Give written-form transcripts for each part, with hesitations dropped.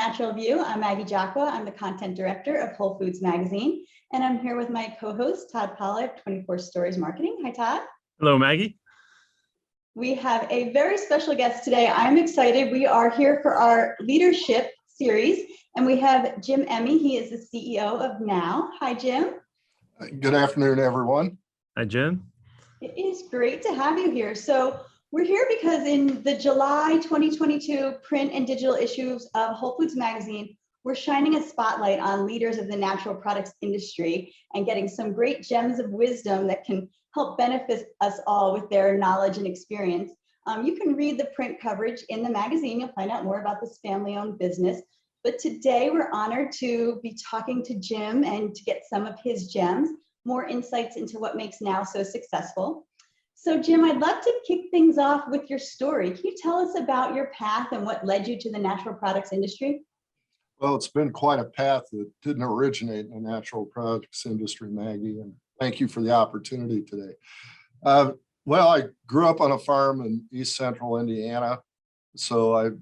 Natural View. I'm Maggie Jacqua. I'm the content director of Whole Foods Magazine, and I'm here with my co-host, Todd Paula of 24 Stories Marketing. Hi, Todd. Hello, Maggie. We have a very special guest today. I'm excited. We are here for our leadership series, and we have Jim Emmy. He is the CEO of Now. Hi, Jim. Good afternoon, everyone. Hi, Jim. It is great to have you here. So we're here because in the July 2022 print and digital issues of Whole Foods Magazine, we're shining a spotlight on leaders of the natural products industry and getting some great gems of wisdom that can help benefit us all with their knowledge and experience. You can read the print coverage in the magazine. You'll find out more about this family-owned business. But today we're honored to be talking to Jim and to get some of his gems, more insights into what makes Now so successful. So Jim, I'd love to kick things off with your story. Can you tell us about your path and what led you to the natural products industry? Well, it's been quite a path that didn't originate in the natural products industry, Maggie, and thank you for the opportunity today. Well, I grew up on a farm in East Central Indiana, so I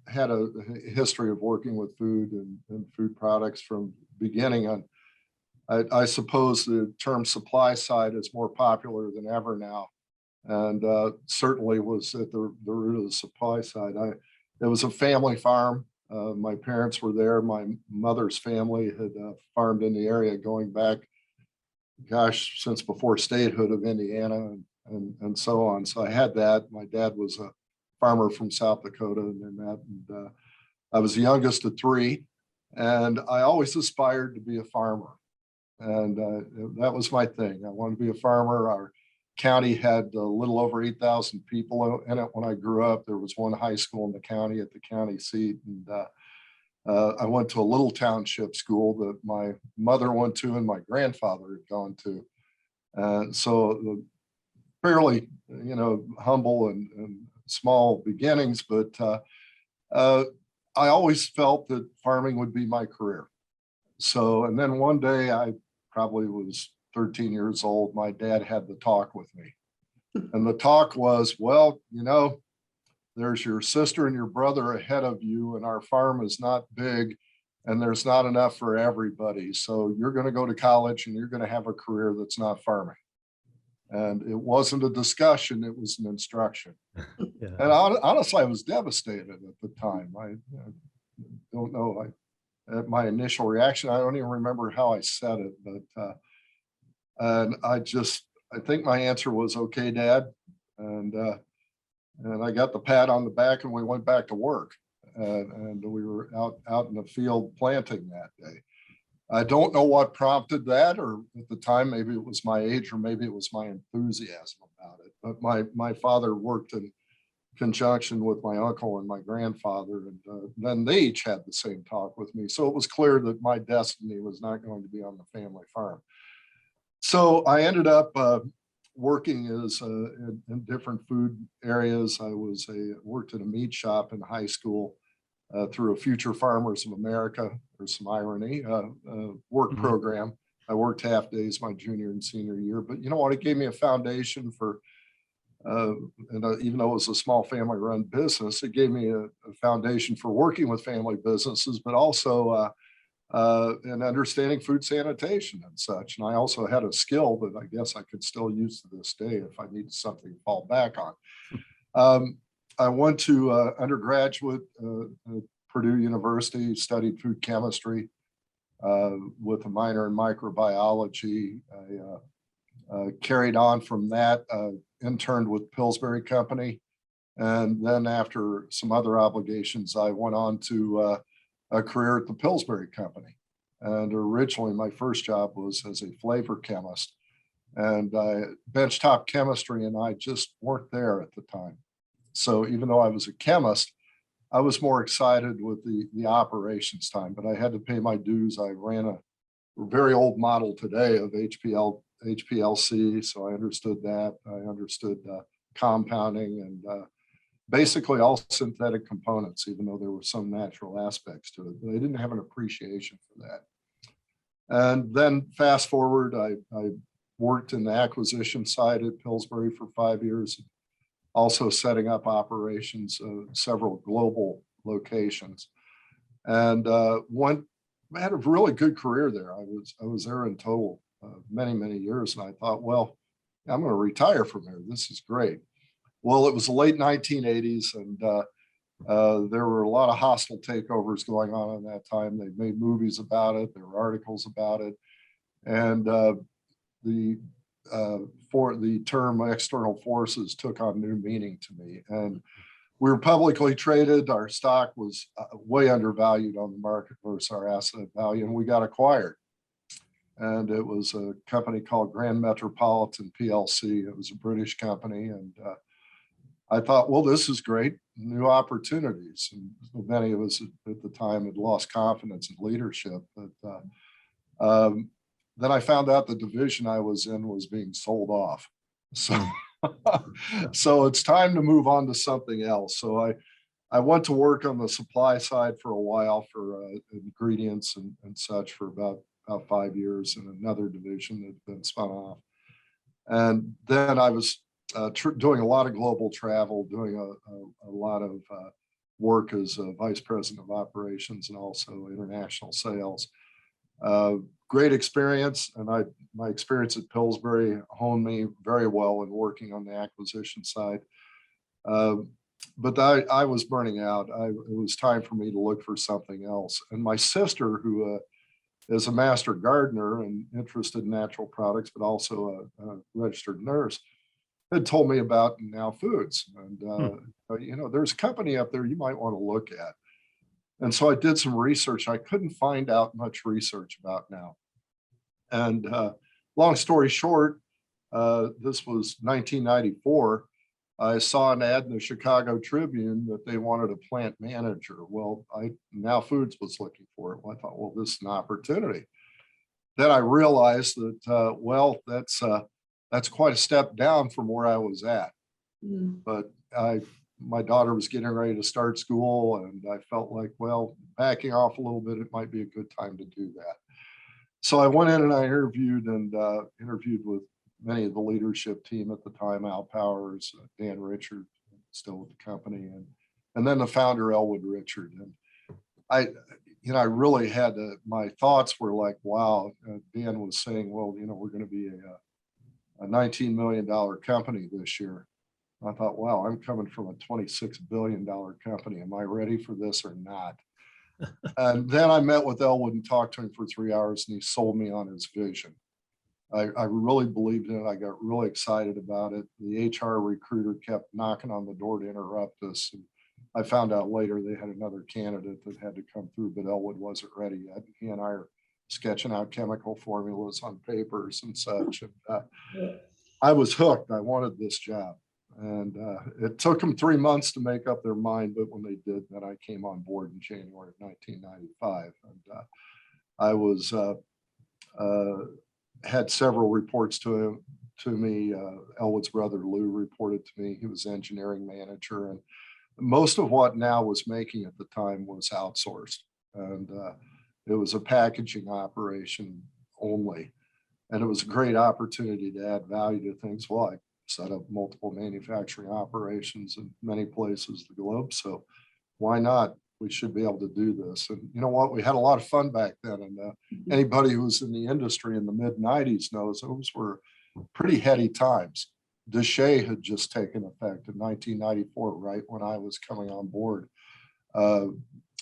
had a history of working with food and food products from beginning on. I suppose the term supply side is more popular than ever now, and certainly was at the root of the supply side. It was a family farm. My parents were there. My mother's family had farmed in the area going back, gosh, since before statehood of Indiana and so on. So I had that. My dad was a farmer from South Dakota, and I was the youngest of three, and I always aspired to be a farmer. And that was my thing. I wanted to be a farmer. Our county had a little over 8,000 people in it when I grew up. There was one high school in the county at the county seat. And I went to a little township school that my mother went to and my grandfather had gone to. So fairly, humble and small beginnings, but I always felt that farming would be my career. So, and then one day I probably was 13 years old, my dad had the talk with me. And the talk was, well, there's your sister and your brother ahead of you, and our farm is not big, and there's not enough for everybody. So you're going to go to college and you're going to have a career that's not farming. And it wasn't a discussion, it was an instruction. Yeah. And honestly, I was devastated at the time. I don't know. At my initial reaction, I don't even remember how I said it, but and I think my answer was, okay, Dad. And I got the pat on the back and we went back to work. And we were out in the field planting that day. I don't know what prompted that, or at the time, maybe it was my age or maybe it was my enthusiasm about it. But my father worked in conjunction with my uncle and my grandfather, and then they each had the same talk with me. So it was clear that my destiny was not going to be on the family farm. So I ended up working in different food areas. I worked at a meat shop in high school through a Future Farmers of America, there's some irony, work program. I worked half days my junior and senior year, but you know what? It gave me a foundation for, even though it was a small family run business, it gave me a foundation for working with family businesses, but also and understanding food sanitation and such. And I also had a skill that I guess I could still use to this day if I needed something to fall back on. I went to undergraduate at Purdue University, studied food chemistry with a minor in microbiology. I carried on from that, interned with Pillsbury Company. And then after some other obligations, I went on to a career at the Pillsbury Company. And originally my first job was as a flavor chemist, and benchtop chemistry, and I just weren't there at the time. So even though I was a chemist, I was more excited with the operations time, but I had to pay my dues. I ran a very old model today of HPLC, so I understood that. I understood compounding and basically all synthetic components, even though there were some natural aspects to it, but I didn't have an appreciation for that. And then fast forward, I worked in the acquisition side at Pillsbury for 5 years, also setting up operations of several global locations. and I had a really good career there. I was there in total many years, and I thought, well, I'm going to retire from here. This is great. Well, it was the late 1980s, and there were a lot of hostile takeovers going on at that time. They made movies about it. There were articles about it, and for the term external forces took on new meaning to me. And we were publicly traded. Our stock was way undervalued on the market versus our asset value, and we got acquired. And it was a company called Grand Metropolitan PLC. It was a British company, and I thought, well, this is great, new opportunities. And many of us at the time had lost confidence in leadership. But then I found out the division I was in was being sold off. So, so it's time to move on to something else. So I went to work on the supply side for a while for ingredients and such for about 5 years in another division that had been spun off. And then I was doing a lot of global travel, doing a lot of work as a vice president of operations and also international sales. Great experience, and my experience at Pillsbury honed me very well in working on the acquisition side. But I was burning out. It was time for me to look for something else. And my sister, who is a master gardener and interested in natural products, but also a registered nurse, had told me about Now Foods. And, there's a company up there you might want to look at. And so I did some research. I couldn't find out much research about Now. And long story short, this was 1994. I saw an ad in the Chicago Tribune that they wanted a plant manager. Well, Now Foods was looking for it. Well, I thought, well, this is an opportunity. Then I realized that, well, that's quite a step down from where I was at. But my daughter was getting ready to start school, and I felt like, well, backing off a little bit, it might be a good time to do that. So I went in and I interviewed with many of the leadership team at the time, Al Powers, Dan Richard, still with the company, and then the founder, Elwood Richard. And I really had my thoughts were like, wow, Dan was saying, well, we're going to be a $19 million company this year. I thought, wow, I'm coming from a $26 billion company. Am I ready for this or not? And then I met with Elwood and talked to him for 3 hours, and he sold me on his vision. I really believed in it. I got really excited about it. The HR recruiter kept knocking on the door to interrupt us. And I found out later they had another candidate that had to come through, but Elwood wasn't ready yet. He and I are sketching out chemical formulas on papers and such. And I was hooked. I wanted this job. And it took them 3 months to make up their mind, but when they did, then I came on board in January of 1995. And I was had several reports to me. Elwood's brother Lou reported to me. He was engineering manager, and most of what Now was making at the time was outsourced, and it was a packaging operation only. And it was a great opportunity to add value to things. Well, I set up multiple manufacturing operations in many places the globe. So why not? We should be able to do this. And you know what? We had a lot of fun back then. And anybody who was in the industry in the mid 90s knows those were pretty heady times. Deshay had just taken effect in 1994, right when I was coming on board.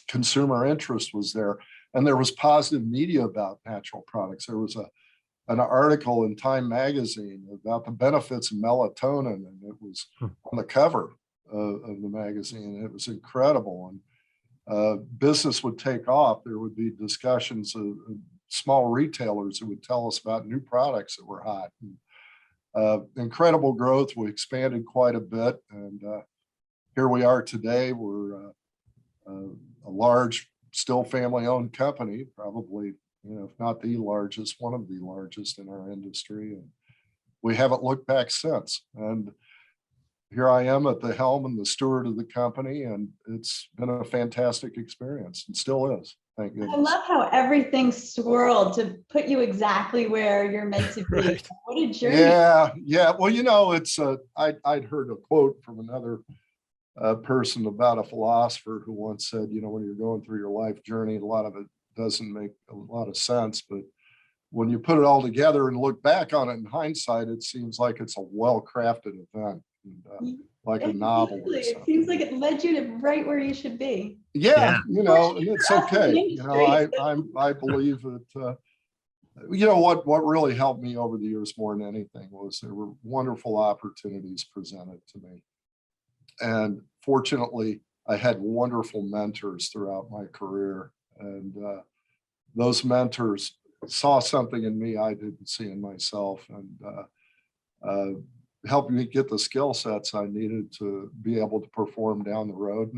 Consumer interest was there, and there was positive media about natural products. There was an article in Time magazine about the benefits of melatonin, and it was on the cover of the magazine. It was incredible, and business would take off. There would be discussions of small retailers who would tell us about new products that were hot. And, incredible growth. We expanded quite a bit, and here we are today. We're a large, still family-owned company, probably, if not the largest, one of the largest in our industry. And we haven't looked back since. And here I am at the helm and the steward of the company, and it's been a fantastic experience and still is. Thank goodness. I love how everything swirled to put you exactly where you're meant to be. Right. What a journey. Yeah. Well, it's I'd heard a quote from another person about a philosopher who once said, when you're going through your life journey, a lot of it doesn't make a lot of sense, but when you put it all together and look back on it in hindsight, it seems like it's a well-crafted event, and, like a novel or It something. seems like it led you to right where you should be. Yeah, and it's For us in the okay. industry. I believe that, what really helped me over the years more than anything was there were wonderful opportunities presented to me. And fortunately, I had wonderful mentors throughout my career. And those mentors saw something in me I didn't see in myself, and helped me get the skill sets I needed to be able to perform down the road,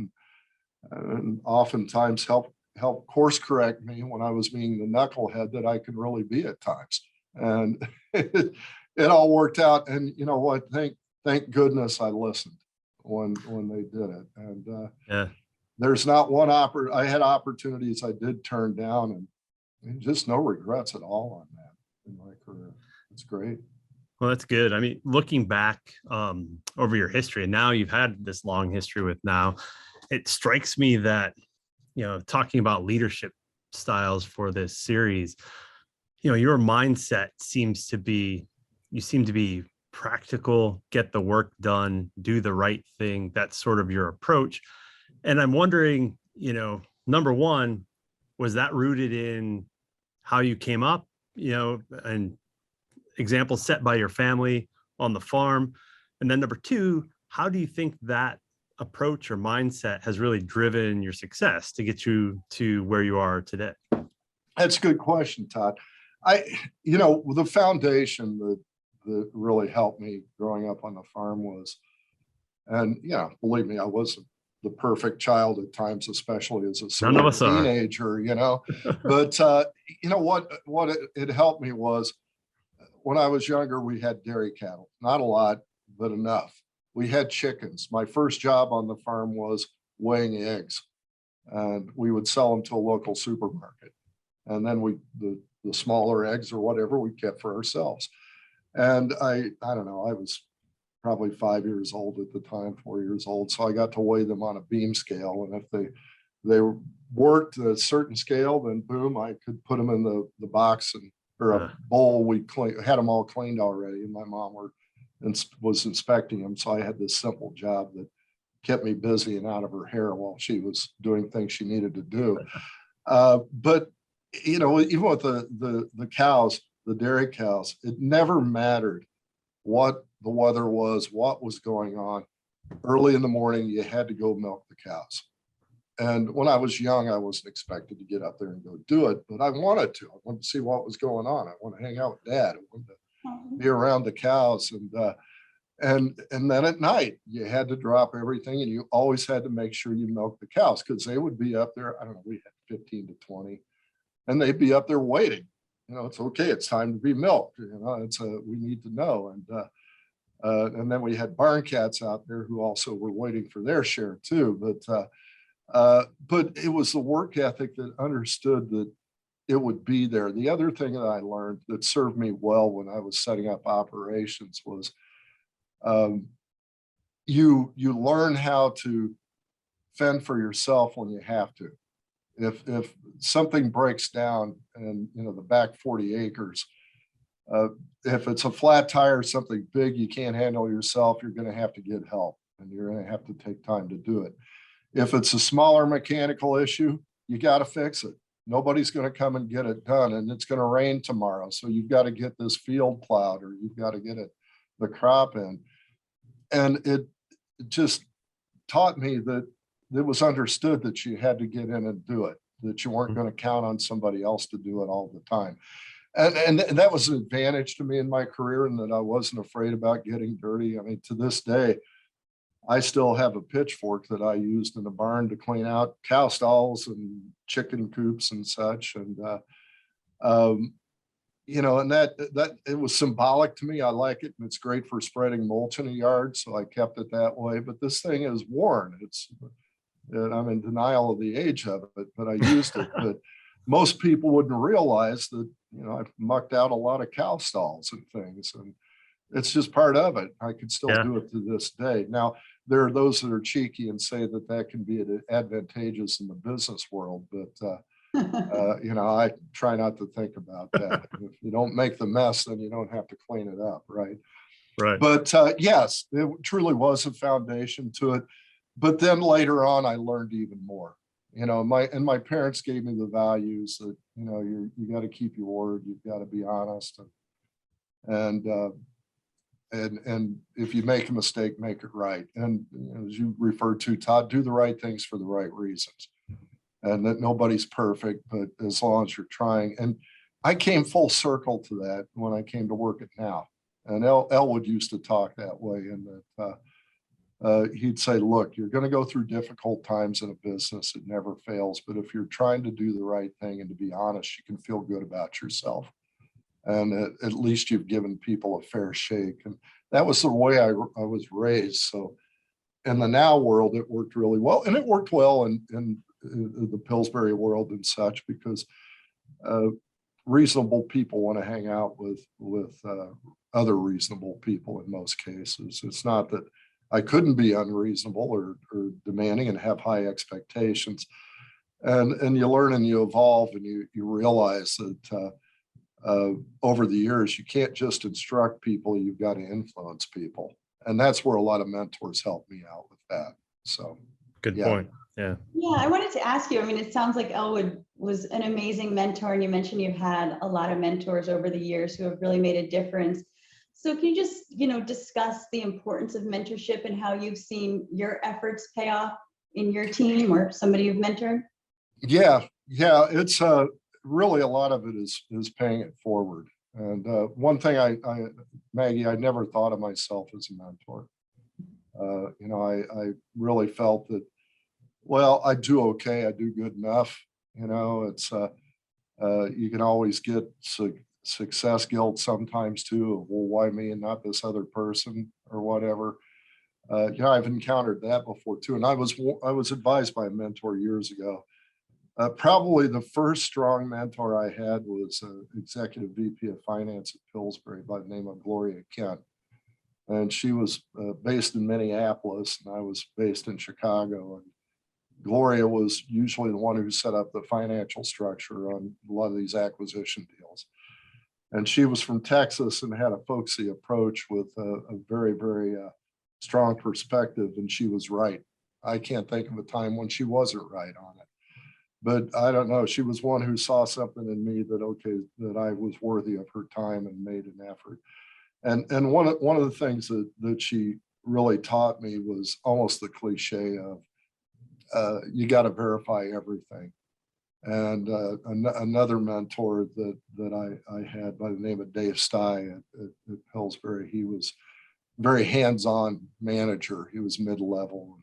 and oftentimes help course correct me when I was being the knucklehead that I could really be at times. And it all worked out. And you know what? Thank goodness I listened when they did it. And there's not one I had opportunities I did turn down, and just no regrets at all on that in my career. It's great. Well, that's good. I mean, looking back over your history, and now you've had this long history with Now, it strikes me that, talking about leadership styles for this series, your mindset seems to be, you seem to be practical, get the work done, do the right thing. That's sort of your approach. And I'm wondering, number one, was that rooted in how you came up, and examples set by your family on the farm? And then number two, how do you think that approach or mindset has really driven your success to get you to where you are today? That's a good question, Todd. The foundation that really helped me growing up on the farm was, and believe me, I wasn't the perfect child at times, especially as a teenager, but what it helped me was, when I was younger, we had dairy cattle, not a lot, but enough. We had chickens. My first job on the farm was weighing eggs, and we would sell them to a local supermarket. And then the smaller eggs or whatever we kept for ourselves. And I don't know, I was probably 5 years old at the time, 4 years old. So I got to weigh them on a beam scale. And if they worked a certain scale, then boom, I could put them in the box or a bowl. We had them all cleaned already, and my mom was inspecting them. So I had this simple job that kept me busy and out of her hair while she was doing things she needed to do. But even with the cows, the dairy cows, it never mattered what the weather was, what was going on. Early in the morning, you had to go milk the cows. And when I was young, I wasn't expected to get up there and go do it, but I wanted to. I wanted to see what was going on. I wanted to hang out with Dad. I wanted to be around the cows. And then at night, you had to drop everything, and you always had to make sure you milked the cows, because they would be up there. I don't know, we had 15 to 20, and they'd be up there waiting. It's okay. It's time to be milked. We need to know. And then we had barn cats out there who also were waiting for their share too. But it was the work ethic that understood that it would be there. The other thing that I learned that served me well when I was setting up operations was, you learn how to fend for yourself when you have to. If something breaks down and the back 40 acres, if it's a flat tire or something big you can't handle yourself, you're going to have to get help, and you're going to have to take time to do it. If it's a smaller mechanical issue, you got to fix it. Nobody's going to come and get it done, and it's going to rain tomorrow, so you've got to get this field plowed, or you've got to get the crop in. And it just taught me that it was understood that you had to get in and do it, that you weren't going to count on somebody else to do it all the time. And that was an advantage to me in my career, and that I wasn't afraid about getting dirty. I mean, to this day, I still have a pitchfork that I used in the barn to clean out cow stalls and chicken coops and such. And, and that it was symbolic to me. I like it, and it's great for spreading mulch in a yard. So I kept it that way. But this thing is worn. And I'm in denial of the age of it, but I used it. But most people wouldn't realize that, I've mucked out a lot of cow stalls and things. And it's just part of it. I could still Yeah. do it to this day. Now, there are those that are cheeky and say that that can be advantageous in the business world, but I try not to think about that. If you don't make the mess, then you don't have to clean it up, right? Right. But yes, it truly was a foundation to it. But then later on, I learned even more. My parents gave me the values that you got to keep your word, you've got to be honest, and if you make a mistake, make it right. And as you referred to, Todd, do the right things for the right reasons. And that nobody's perfect, but as long as you're trying. And I came full circle to that when I came to work at Now. And Elwood used to talk that way, and that he'd say, look, you're going to go through difficult times in a business. It never fails. But if you're trying to do the right thing and to be honest, you can feel good about yourself. And at least you've given people a fair shake. And that was the way I was raised. So in the Now world, it worked really well. And it worked well in the Pillsbury world and such, because reasonable people want to hang out with other reasonable people in most cases. It's not that I couldn't be unreasonable or demanding and have high expectations. And you learn and you evolve, and you realize that over the years, you can't just instruct people, you've got to influence people. And that's where a lot of mentors help me out with that. So Good yeah. point. Yeah. Yeah, I wanted to ask you, I mean, it sounds like Elwood was an amazing mentor, and you mentioned you've had a lot of mentors over the years who have really made a difference. So can you just, discuss the importance of mentorship and how you've seen your efforts pay off in your team or somebody you've mentored? Yeah, it's really a lot of it is paying it forward. And one thing Maggie, I never thought of myself as a mentor. I really felt that, well, I do okay, I do good enough. It's you can always get success guilt sometimes too, of, well, why me and not this other person or whatever. I've encountered that before too. And I was advised by a mentor years ago. Probably the first strong mentor I had was executive VP of finance at Pillsbury by the name of Gloria Kent. And she was based in Minneapolis, and I was based in Chicago. And Gloria was usually the one who set up the financial structure on a lot of these acquisition deals. And she was from Texas and had a folksy approach with a very, very strong perspective. And she was right. I can't think of a time when she wasn't right on it. But I don't know, she was one who saw something in me that I was worthy of her time and made an effort. And one of the things that she really taught me was almost the cliche of you got to verify everything. And another mentor that I had by the name of Dave Stein at Pillsbury, he was very hands-on manager. He was mid-level,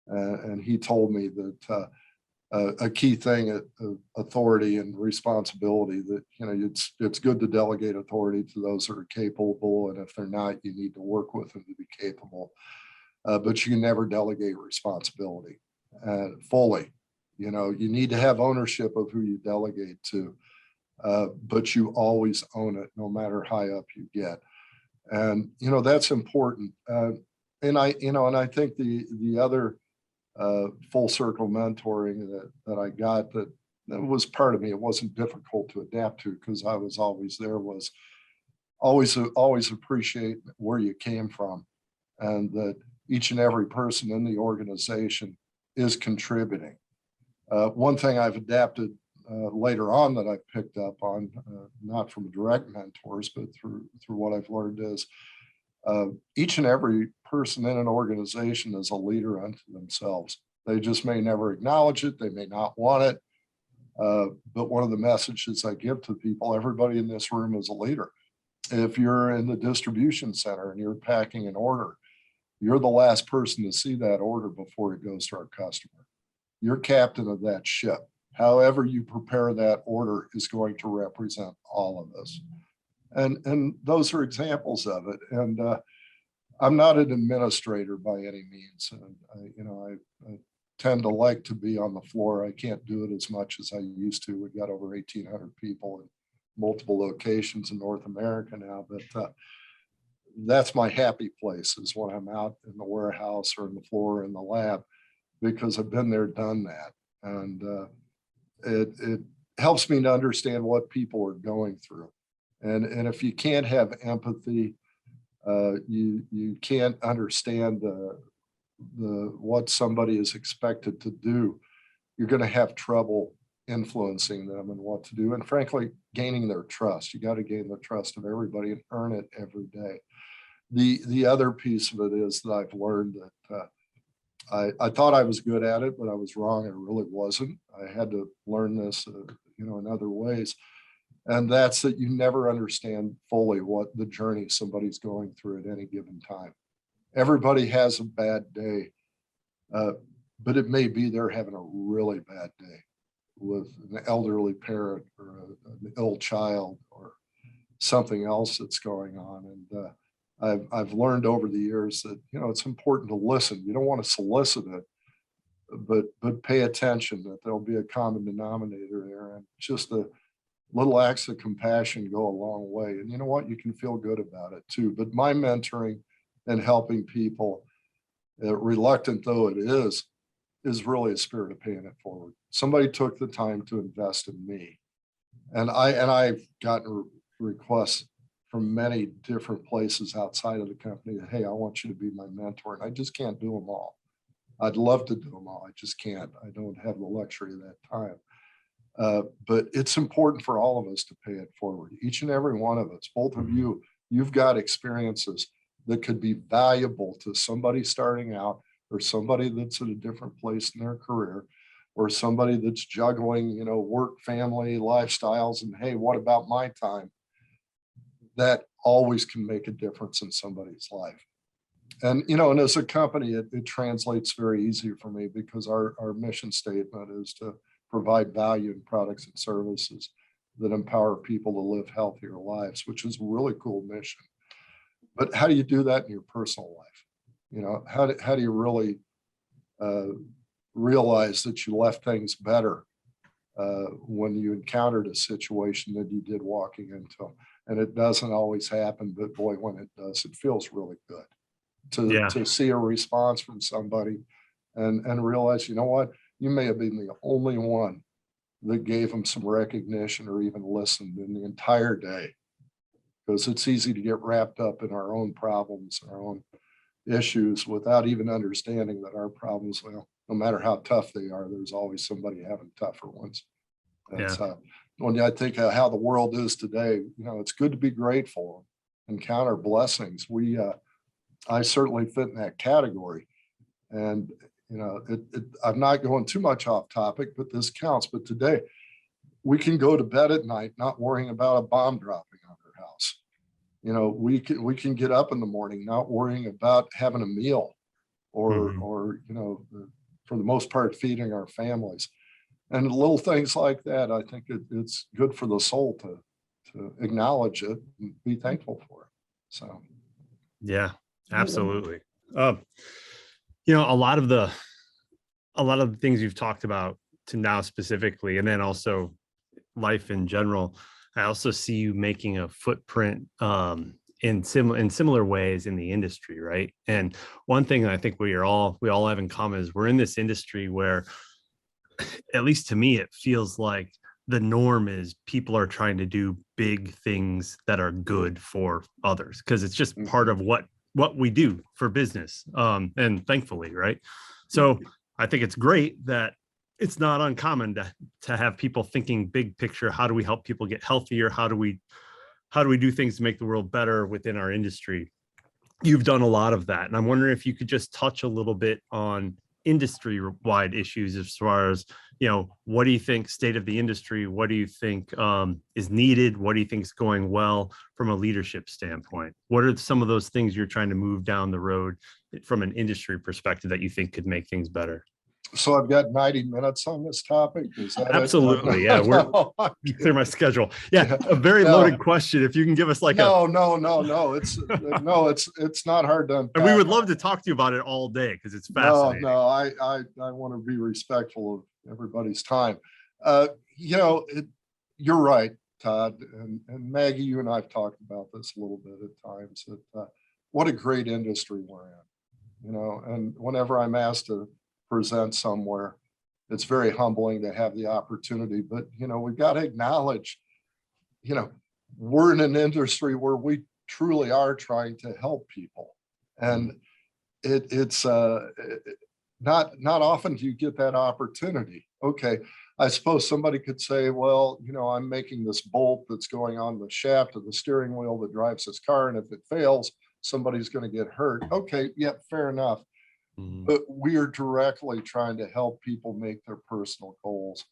and he told me that a key thing at authority and responsibility, that it's good to delegate authority to those that are capable, and if they're not, you need to work with them to be capable. But you can never delegate responsibility fully. You need to have ownership of who you delegate to, but you always own it, no matter how high up you get. And that's important. And I think the other full circle mentoring that I got that was part of me, it wasn't difficult to adapt to because I was always there, was always appreciate where you came from, and that each and every person in the organization is contributing. One thing I've adapted later on that I've picked up on, not from direct mentors, but through what I've learned, is each and every person in an organization is a leader unto themselves. They just may never acknowledge it. They may not want it. But one of the messages I give to people, everybody in this room is a leader. If you're in the distribution center and you're packing an order, you're the last person to see that order before it goes to our customer. You're captain of that ship. However you prepare that order is going to represent all of us. And those are examples of it. And I'm not an administrator by any means. And I tend to like to be on the floor. I can't do it as much as I used to. We've got over 1,800 people in multiple locations in North America now. But that's my happy place, is when I'm out in the warehouse or in the floor in the lab, because I've been there, done that. And it helps me to understand what people are going through. And if you can't have empathy, you can't understand what somebody is expected to do, you're going to have trouble influencing them and what to do. And frankly, gaining their trust. You got to gain the trust of everybody and earn it every day. The other piece of it is that I've learned that I thought I was good at it, but I was wrong. I really wasn't. I had to learn this, in other ways. And that's that you never understand fully what the journey somebody's going through at any given time. Everybody has a bad day, but it may be they're having a really bad day with an elderly parent or an ill child or something else that's going on. And I've learned over the years that, it's important to listen. You don't want to solicit it, but pay attention, that there'll be a common denominator there. And just a little acts of compassion go a long way. And you know what? You can feel good about it too. But my mentoring and helping people, reluctant though it is really a spirit of paying it forward. Somebody took the time to invest in me. And I've gotten requests from many different places outside of the company that, hey, I want you to be my mentor. And I just can't do them all. I'd love to do them all. I just can't. I don't have the luxury of that time. But it's important for all of us to pay it forward. Each and every one of us, both of you, you've got experiences that could be valuable to somebody starting out, or somebody that's at a different place in their career, or somebody that's juggling, work, family, lifestyles, and hey, what about my time? That always can make a difference in somebody's life. And, and as a company, it translates very easy for me, because our mission statement is to provide value in products and services that empower people to live healthier lives, which is a really cool mission. But how do you do that in your personal life? How do you really realize that you left things better when you encountered a situation that you did walking into? And it doesn't always happen, but boy, when it does, it feels really good to see a response from somebody and realize, you know what, you may have been the only one that gave them some recognition or even listened in the entire day. Because it's easy to get wrapped up in our own problems, our own issues, without even understanding that our problems, well, no matter how tough they are, there's always somebody having tougher ones. That's when I think of how the world is today, it's good to be grateful and count our blessings. I certainly fit in that category. And, I'm not going too much off topic, but this counts. But today we can go to bed at night not worrying about a bomb dropping on our house. We can get up in the morning not worrying about having a meal or for the most part, feeding our families. And little things like that, I think it's good for the soul to acknowledge it and be thankful for it. So. Yeah, absolutely. A lot of the things you've talked about to now specifically, and then also life in general, I also see you making a footprint in similar ways in the industry, right? And one thing I think we all have in common is we're in this industry where, at least to me, it feels like the norm is people are trying to do big things that are good for others, because it's just part of what we do for business. And thankfully, right? So I think it's great that it's not uncommon to have people thinking big picture. How do we help people get healthier? How do we do things to make the world better within our industry? You've done a lot of that. And I'm wondering if you could just touch a little bit on industry-wide issues as far as, what do you think state of the industry? What do you think is needed? What do you think is going well from a leadership standpoint? What are some of those things you're trying to move down the road from an industry perspective that you think could make things better? So I've got 90 minutes on this topip. Is that absolutely? Yeah, we're clear my schedule. Yeah, a very loaded question. If you can give us like no. It's not hard to unpack. And we would love to talk to you about it all day because it's fascinating. No, I want to be respectful of everybody's time. You're right, Todd, and Maggie. You and I've talked about this a little bit at times. That what a great industry we're in, and whenever I'm asked to present somewhere, it's very humbling to have the opportunity, but, we've got to acknowledge, we're in an industry where we truly are trying to help people. And it's not often do you get that opportunity. Okay, I suppose somebody could say, well, I'm making this bolt that's going on the shaft of the steering wheel that drives this car, and if it fails, somebody's going to get hurt. Okay, yeah, fair enough. But we are directly trying to help people make their personal goals,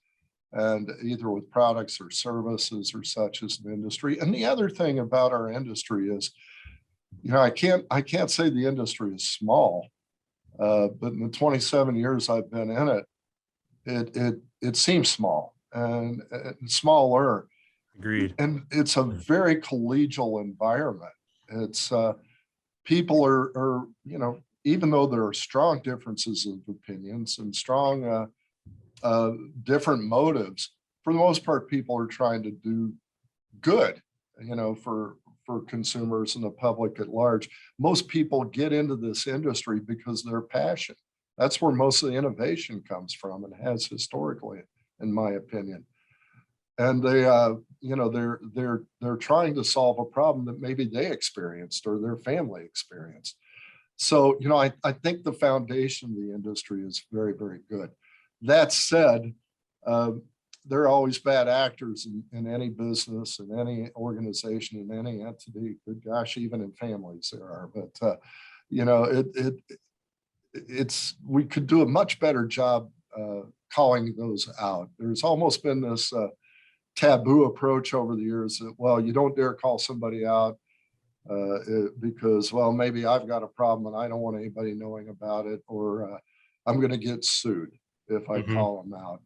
and either with products or services or such as an industry. And the other thing about our industry is, I can't say the industry is small, but in the 27 years I've been in it, it seems small and smaller. Agreed. And it's a very collegial environment. It's people are, even though there are strong differences of opinions and strong different motives, for the most part, people are trying to do good, for consumers and the public at large. Most people get into this industry because of their passion. That's where most of the innovation comes from and has historically, in my opinion. And they, they're trying to solve a problem that maybe they experienced or their family experienced. So, I think the foundation of the industry is very, very good. That said, there are always bad actors in any business, in any organization, in any entity. Good gosh, even in families there are. But it's we could do a much better job calling those out. There's almost been this taboo approach over the years that, well, you don't dare call somebody out because, well, maybe I've got a problem and I don't want anybody knowing about it, or I'm going to get sued if I call them out.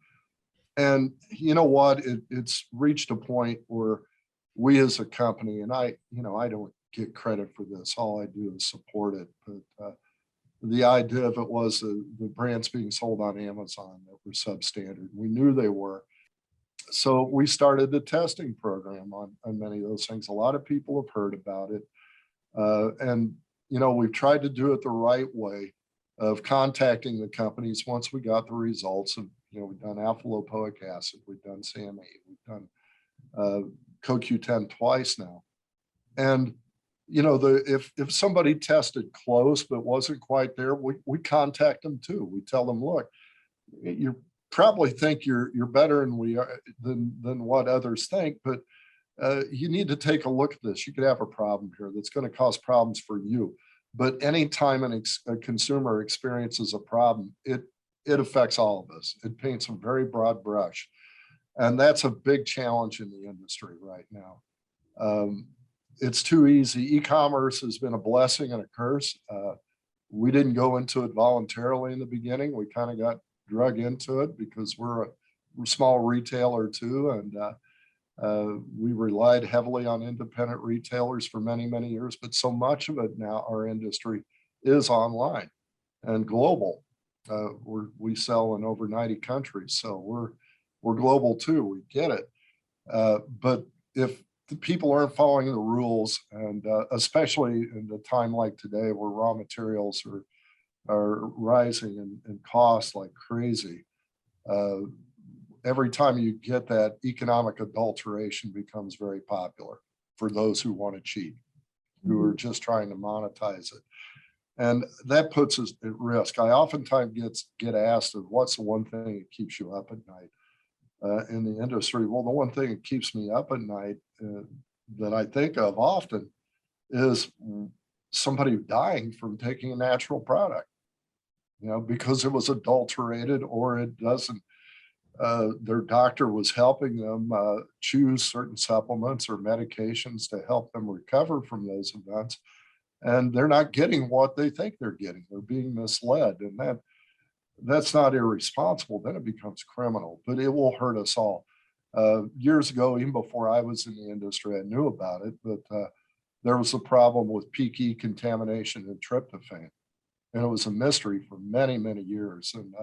And you know what? It's reached a point where we as a company, and I don't get credit for this. All I do is support it. But the idea of it was the brands being sold on Amazon that were substandard. We knew they were. So we started the testing program on many of those things. A lot of people have heard about it. And, we've tried to do it the right way of contacting the companies once we got the results of, we've done alpha lipoic acid, we've done SAMe, we've done CoQ10 twice now. And, if somebody tested close but wasn't quite there, we contact them too. We tell them, look, you probably think you're better than what others think, but you need to take a look at this. You could have a problem here that's going to cause problems for you. But anytime a consumer experiences a problem, it affects all of us. It paints a very broad brush. And that's a big challenge in the industry right now. It's too easy. E-commerce has been a blessing and a curse. We didn't go into it voluntarily in the beginning. We kind of got drug into it because we're a small retailer too. And we relied heavily on independent retailers for many, many years, but so much of it now, our industry is online and global. We sell in over 90 countries, so we're global too. We get it. But if the people aren't following the rules, and especially in a time like today where raw materials are rising in cost like crazy, every time you get that, economic adulteration becomes very popular for those who want to cheat, who are just trying to monetize it. And that puts us at risk. I oftentimes get asked of what's the one thing that keeps you up at night in the industry. Well, the one thing that keeps me up at night that I think of often is somebody dying from taking a natural product, because it was adulterated or it doesn't. Their doctor was helping them choose certain supplements or medications to help them recover from those events. And they're not getting what they think they're getting. They're being misled. And that's not irresponsible. Then it becomes criminal, but it will hurt us all. Years ago, even before I was in the industry, I knew about it, but there was a problem with peak E contamination in tryptophan. And it was a mystery for many, many years. And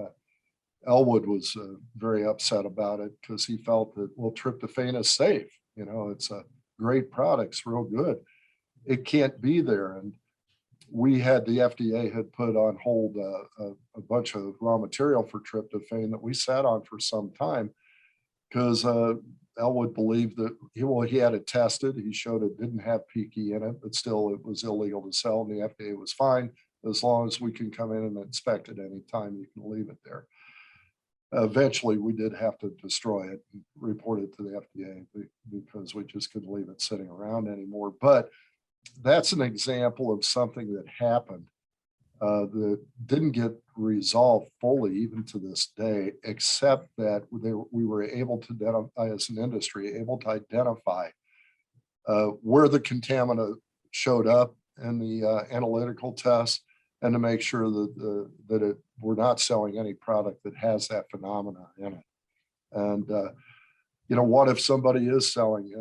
Elwood was very upset about it because he felt that, well, tryptophan is safe. It's a great product. It's real good. It can't be there. And we had the FDA had put on hold a bunch of raw material for tryptophan that we sat on for some time because Elwood believed that he had it tested. He showed it didn't have PK in it, but still it was illegal to sell, and the FDA was fine as long as we can come in and inspect it anytime. You can leave it there. Eventually, we did have to destroy it and report it to the FDA because we just couldn't leave it sitting around anymore. But that's an example of something that happened that didn't get resolved fully even to this day, except that we were able to identify, as an industry, able to identify where the contaminant showed up in the analytical tests, and to make sure that we're not selling any product that has that phenomena in it. And what if somebody is selling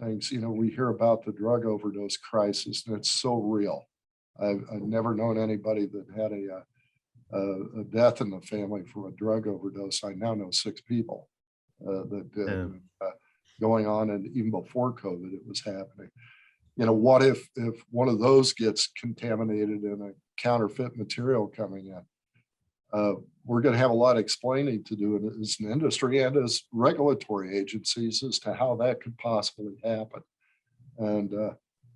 things? We hear about the drug overdose crisis, and it's so real. I've never known anybody that had a death in the family from a drug overdose. I now know 6 people that did. Going on, and even before COVID, it was happening. What if one of those gets contaminated in a counterfeit material coming in? We're going to have a lot of explaining to do as an industry and as regulatory agencies as to how that could possibly happen. And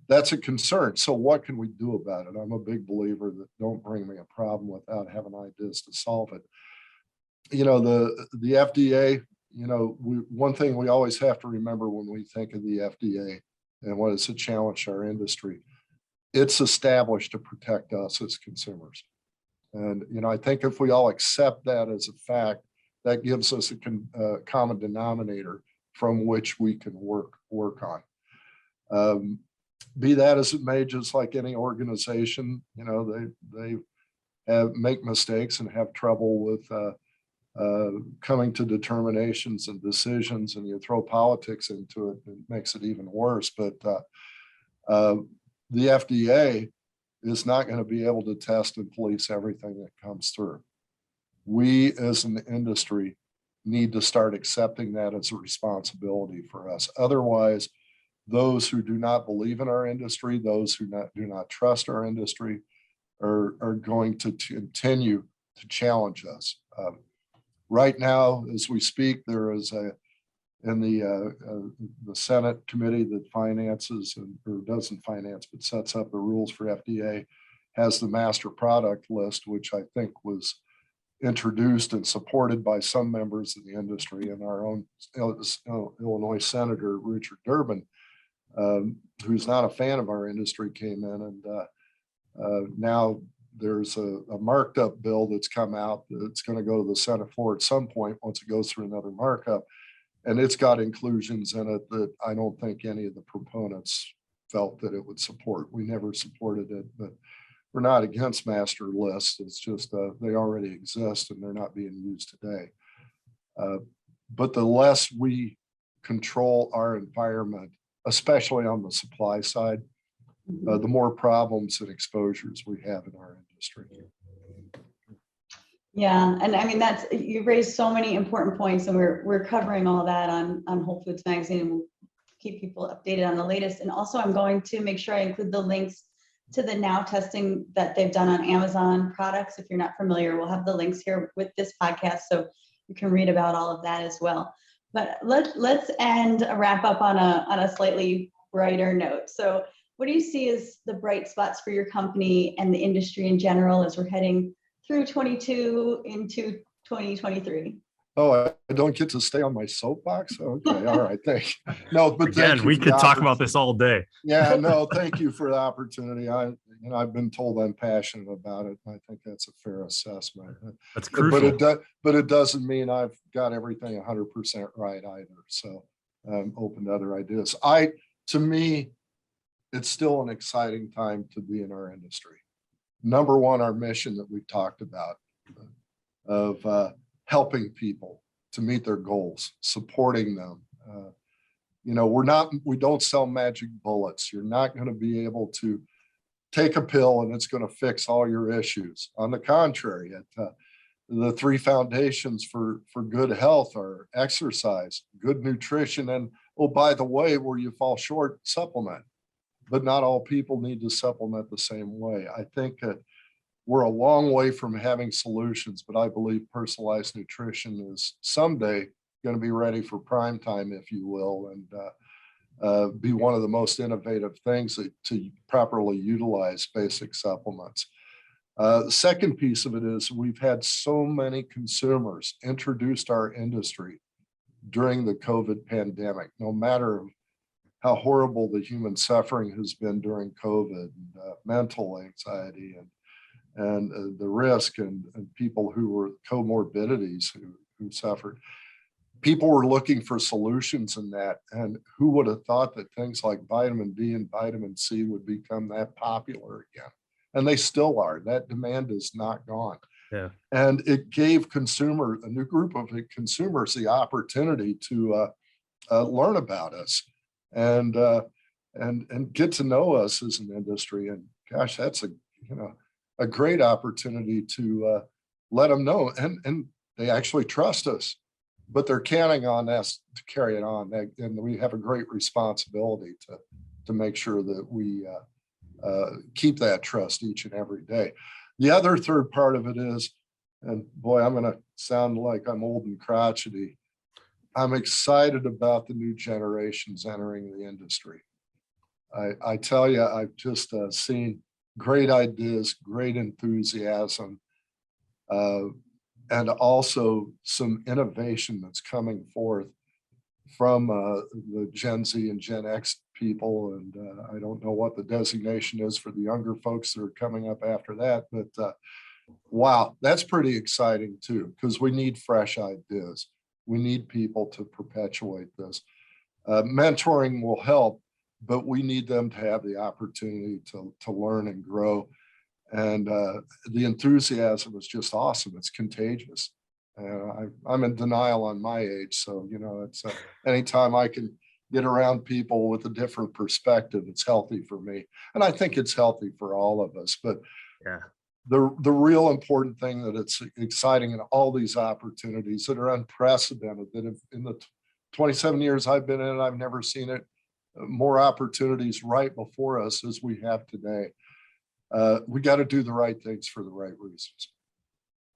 that's a concern. So what can we do about it? I'm a big believer that don't bring me a problem without having ideas to solve it. The FDA, one thing we always have to remember when we think of the FDA and what it's a challenge to our industry, it's established to protect us as consumers. And, I think if we all accept that as a fact, that gives us a common denominator from which we can work on. Be that as it may, just like any organization, they make mistakes and have trouble with coming to determinations and decisions, and you throw politics into it, it makes it even worse. But the FDA is not going to be able to test and police everything that comes through. We as an industry need to start accepting that as a responsibility for us. Otherwise, those who do not believe in our industry, those who do not trust our industry, are going to continue to challenge us. Right now, as we speak, there is in the Senate committee that finances or doesn't finance, but sets up the rules for FDA, has the master product list, which I think was introduced and supported by some members of the industry, and our own Illinois Senator Richard Durbin, who's not a fan of our industry, came in, and now there's a marked up bill that's come out that's going to go to the Senate floor at some point once it goes through another markup. And it's got inclusions in it that I don't think any of the proponents felt that it would support. We never supported it, but we're not against master lists. It's just they already exist and they're not being used today. But the less we control our environment, especially on the supply side, the more problems and exposures we have in our industry. Yeah, and I mean, you've raised so many important points, and we're covering all that on Whole Foods Magazine, and we'll keep people updated on the latest. And also, I'm going to make sure I include the links to the now testing that they've done on Amazon products. If you're not familiar, we'll have the links here with this podcast, so you can read about all of that as well. But let's wrap up on a slightly brighter note. So what do you see as the bright spots for your company and the industry in general as we're heading through 22 into 2023? Oh, I don't get to stay on my soapbox? Okay, all right, thank you. No, but again, we could talk about this all day. Yeah, no, thank you for the opportunity. I've been told I'm passionate about it. I think that's a fair assessment. That's crucial. But it doesn't mean I've got everything 100% right either. So I'm open to other ideas. To me, it's still an exciting time to be in our industry. Number one, our mission that we've talked about of helping people to meet their goals, supporting them. We don't sell magic bullets. You're not going to be able to take a pill and it's going to fix all your issues. On the contrary, the 3 foundations for good health are exercise, good nutrition, and, oh, by the way, where you fall short, supplement. but not all people need to supplement the same way. I think that we're a long way from having solutions, but I believe personalized nutrition is someday going to be ready for prime time, if you will, and be one of the most innovative things to properly utilize basic supplements. The second piece of it is we've had so many consumers introduced our industry during the COVID pandemic, no matter how horrible the human suffering has been during COVID, and, mental anxiety and the risk and people who were comorbidities who suffered. People were looking for solutions in that. And who would have thought that things like vitamin D and vitamin C would become that popular again? And they still are. That demand is not gone. Yeah. And it gave a new group of consumers the opportunity to learn about us and get to know us as an industry. And gosh, that's a great opportunity to let them know. And they actually trust us, but they're counting on us to carry it on. And we have a great responsibility to make sure that we keep that trust each and every day. The other third part of it is, and boy, I'm going to sound like I'm old and crotchety, I'm excited about the new generations entering the industry. I tell you, I've just seen great ideas, great enthusiasm, and also some innovation that's coming forth from the Gen Z and Gen X people. And I don't know what the designation is for the younger folks that are coming up after that, but wow, that's pretty exciting too, because we need fresh ideas. We need people to perpetuate this. Mentoring will help, but we need them to have the opportunity to learn and grow. And the enthusiasm is just awesome. It's contagious. I'm in denial on my age. So, it's anytime I can get around people with a different perspective, it's healthy for me. And I think it's healthy for all of us. But yeah, the real important thing that it's exciting in all these opportunities that are unprecedented, that in the 27 years I've been in it, I've never seen it, more opportunities right before us as we have today. We got to do the right things for the right reasons.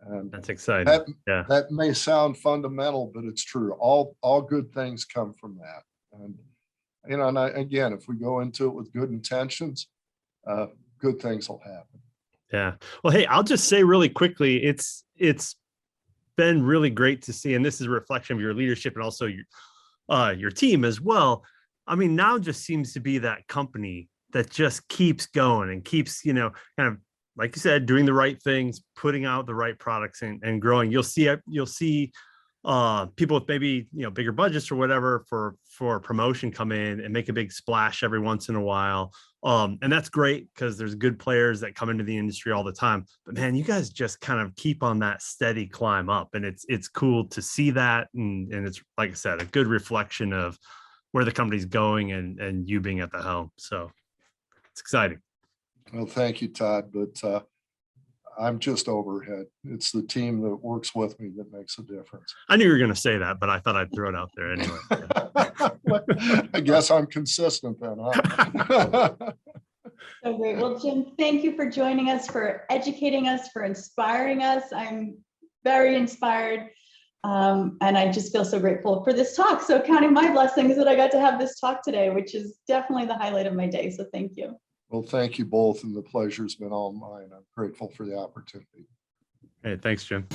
And that's exciting. That may sound fundamental, but it's true. All good things come from that. And, and again, if we go into it with good intentions, good things will happen. Yeah. Well, hey, I'll just say really quickly, it's been really great to see, and this is a reflection of your leadership and also your team as well. I mean, now just seems to be that company that just keeps going and keeps, kind of, like you said, doing the right things, putting out the right products and growing. You'll see people with maybe, bigger budgets or whatever for promotion come in and make a big splash every once in a while. And that's great because there's good players that come into the industry all the time. But man, you guys just kind of keep on that steady climb up, and it's cool to see that. And it's, like I said, a good reflection of where the company's going and you being at the helm. So it's exciting. Well, thank you, Todd. But I'm just overhead. It's the team that works with me that makes a difference. I knew you were going to say that, but I thought I'd throw it out there anyway. I guess I'm consistent then, huh? So great. Well, Jim, thank you for joining us, for educating us, for inspiring us. I'm very inspired. And I just feel so grateful for this talk. So counting my blessings that I got to have this talk today, which is definitely the highlight of my day. So thank you. Well, thank you both. And the pleasure's been all mine. I'm grateful for the opportunity. Hey, thanks, Jim.